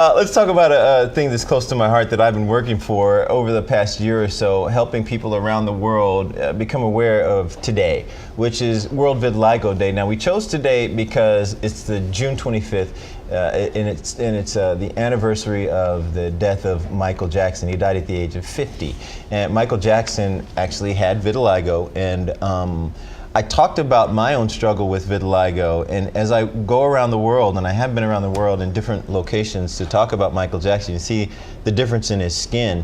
Let's talk about a thing that's close to my heart that I've been working for over the past year or so, helping people around the world become aware of today, which is World Vitiligo Day. Now, we chose today because it's the June 25th, and it's the anniversary of the death of Michael Jackson. He died at the age of 50. And Michael Jackson actually had vitiligo, and I talked about my own struggle with vitiligo, and as I go around the world, and I have been around the world in different locations to talk about Michael Jackson, you see the difference in his skin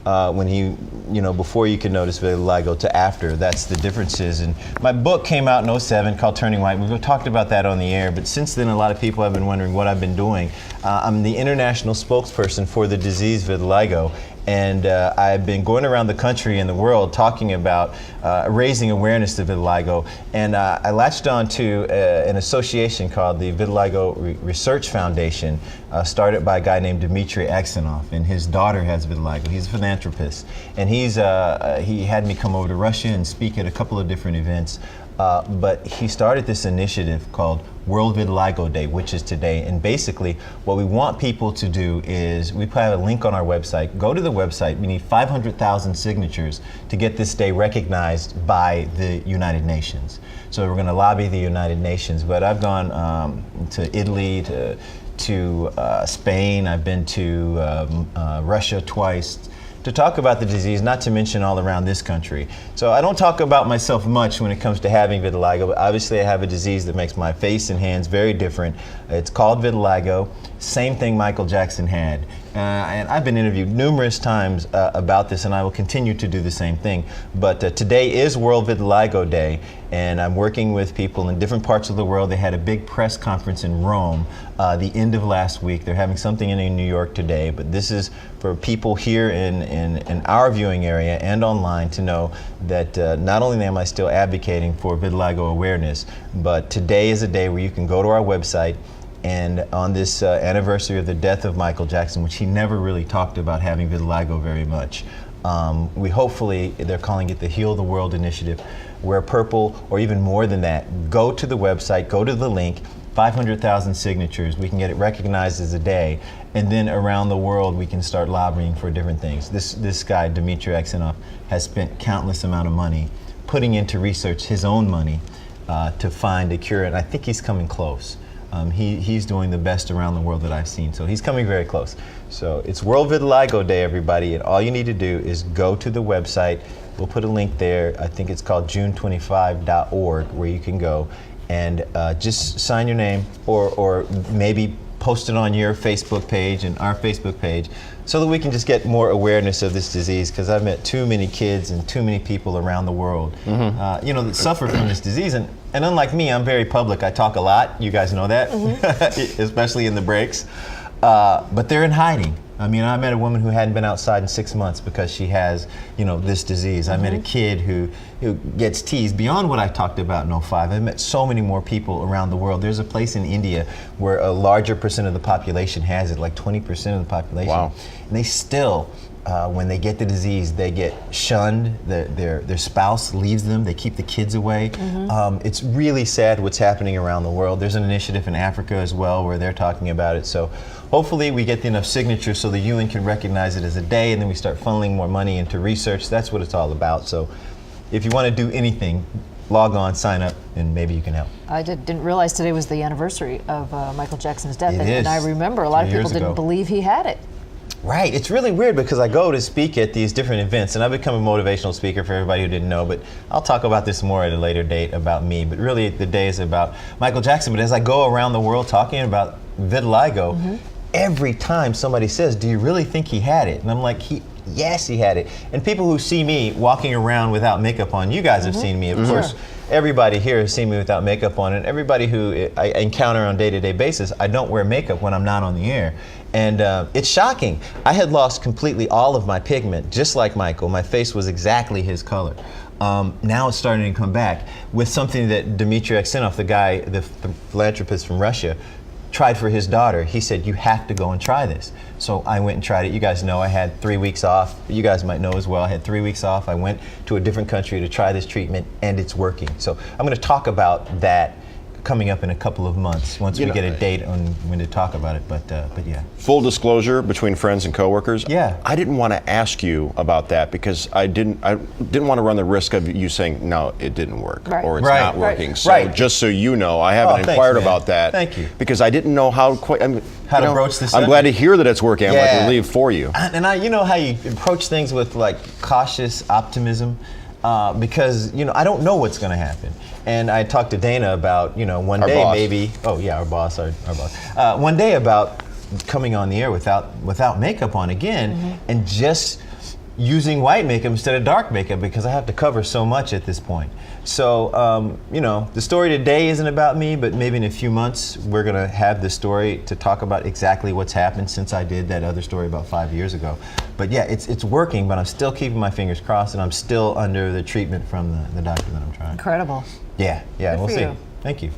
when he, before you can notice vitiligo to after. That's the differences. And my book came out in '07 called Turning White. We've talked about that on the air, but since then a lot of people have been wondering what I've been doing. I'm the international spokesperson for the disease vitiligo. And I've been going around the country and the world talking about raising awareness to vitiligo. And I latched on to an association called the Vitiligo Research Foundation, started by a guy named Dmitry Aksenov, and his daughter has vitiligo. He's a philanthropist. And he had me come over to Russia and speak at a couple of different events. But he started this initiative called World Vitiligo Day, which is today. And basically, what we want people to do is, we put a link on our website. Go to the website. We need 500,000 signatures to get this day recognized by the United Nations. So we're going to lobby the United Nations. But I've gone to Italy, to Spain. I've been to Russia twice, to talk about the disease, not to mention all around this country. So I don't talk about myself much when it comes to having vitiligo, but obviously I have a disease that makes my face and hands very different. It's called vitiligo, same thing Michael Jackson had. And I've been interviewed numerous times about this, and I will continue to do the same thing. But today is World Vitiligo Day, and I'm working with people in different parts of the world. They had a big press conference in Rome the end of last week. They're having something in New York today, but this is for people here in our viewing area and online to know that not only am I still advocating for vitiligo awareness, but today is a day where you can go to our website, and on this anniversary of the death of Michael Jackson, which he never really talked about having vitiligo very much, we hopefully, they're calling it the Heal the World Initiative, wear purple, or even more than that. Go to the website, go to the link, 500,000 signatures, we can get it recognized as a day, and then around the world we can start lobbying for different things. This guy, Dmitry Aksenov, has spent countless amount of money putting into research, his own money, to find a cure, and I think he's coming close. He's doing the best around the world that I've seen, so he's coming very close. So it's World Vitiligo Day, everybody, and all you need to do is go to the website. We'll put a link there. I think it's called june25.org, where you can go and just sign your name, or maybe post it on your Facebook page and our Facebook page, so that we can just get more awareness of this disease, because I've met too many kids and too many people around the world that suffer from this disease. And unlike me, I'm very public. I talk a lot. You guys know that, especially in the breaks. But they're in hiding. I mean, I met a woman who hadn't been outside in 6 months because she has, this disease. I met a kid who gets teased beyond what I talked about in '05. I met so many more people around the world. There's a place in India where a larger percent of the population has it, like 20% of the population. Wow. And they still, when they get the disease, they get shunned. Their spouse leaves them. They keep the kids away. It's really sad what's happening around the world. There's an initiative in Africa as well where they're talking about it. So hopefully we get enough signatures so the UN can recognize it as a day, and then we start funneling more money into research. That's what it's all about. So if you want to do anything, log on, sign up, and maybe you can help. I didn't realize today was the anniversary of Michael Jackson's death, It is. And I remember a lot of people didn't believe he had it. Right, it's really weird because I go to speak at these different events, and I've become a motivational speaker for everybody who didn't know, but I'll talk about this more at a later date about me. But really the day is about Michael Jackson. But as I go around the world talking about vitiligo, every time somebody says, do you really think he had it? And I'm like, yes, he had it. And people who see me walking around without makeup on, you guys have seen me, of course. Everybody here has seen me without makeup on, and everybody who I encounter on a day-to-day basis, I don't wear makeup when I'm not on the air. And it's shocking. I had lost completely all of my pigment, just like Michael. My face was exactly his color. Now it's starting to come back with something that Dmitry Aksenov, the guy, the philanthropist from Russia, tried for his daughter. He said, you have to go and try this. So I went and tried it. You guys know I had 3 weeks off. You guys might know as well. I had 3 weeks off. I went to a different country to try this treatment, and it's working. So I'm going to talk about that coming up in a couple of months once we get a date on when to talk about it. But yeah. Full disclosure between friends and coworkers. Yeah. I didn't want to ask you about that because I didn't want to run the risk of you saying no, it didn't work or it's not working. So just so you know, I haven't inquired about that. Thank you. Because I didn't know how to broach this. I'm glad to hear that it's working. I'm like relieved for you. And you know how you approach things with like cautious optimism. Because I don't know what's going to happen, and I talked to Dana about one day maybe. Oh yeah, our boss. One day about coming on the air without makeup on again, and just using white makeup instead of dark makeup because I have to cover so much at this point. So the story today isn't about me, but maybe in a few months we're going to have the story to talk about exactly what's happened since I did that other story about 5 years ago. But yeah, it's working, but I'm still keeping my fingers crossed, and I'm still under the treatment from the doctor that I'm trying. Incredible. Yeah, Good we'll for see. you. Thank you.